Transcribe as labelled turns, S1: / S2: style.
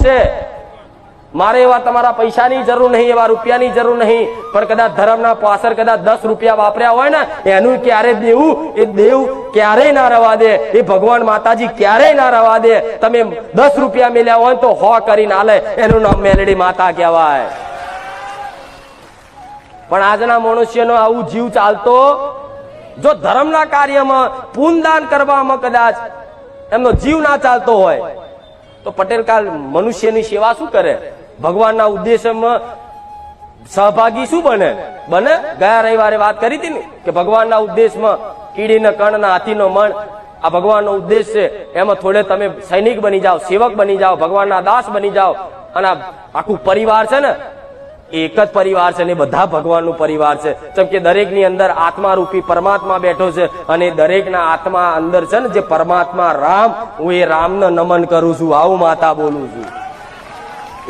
S1: છે મારે એવા તમારા પૈસાની જરૂર નહીં, એવા રૂપિયાની જરૂર નહીં, પણ કદાચ ધર્મના પાછળ કદાચ 10 રૂપિયા વાપર્યા હોય ને એનું ક્યારે દેવું, એ દેવ ક્યારેય ના રવા દે, એ ભગવાન માતાજી ક્યારેય ના રવા દે। તમે 10 રૂપિયા મેલ્યા હોય તો 100 કરીને આલે, એનું નામ મેલડી માતા કહેવાય। પણ આજના મનુષ્યનો આવું જીવ ચાલતો, જો ધર્મના કાર્યમાં પુણ્યદાન કરવામાં કદાચ એમનો જીવ ના ચાલતો હોય તો પટેલ કાલ મનુષ્યની સેવા શું કરે, ભગવાનના ઉદ્દેશ્યમાં સહભાગી શું બને? ગયા રવિવારે વાત કરી હતી ને કે ભગવાનના ઉદ્દેશમાં કીડીના કણના હાથીનો મણ, આ ભગવાનનો ઉદ્દેશ છે, એમાં થોડે તમે સૈનિક બની જાઓ, સેવક બની જાઓ, ભગવાનના દાસ બની જાઓ, અને આખું પરિવાર છે ને એક જ પરિવાર છે ને બધા ભગવાનનું પરિવાર છે। જેમ કે દરેકની અંદર આત્મા રૂપી પરમાત્મા બેઠો છે અને દરેકના આત્મા અંદર છે ને જે પરમાત્મા રામ, હું એ રામને નમન કરું છું, આવું માતા બોલું છું।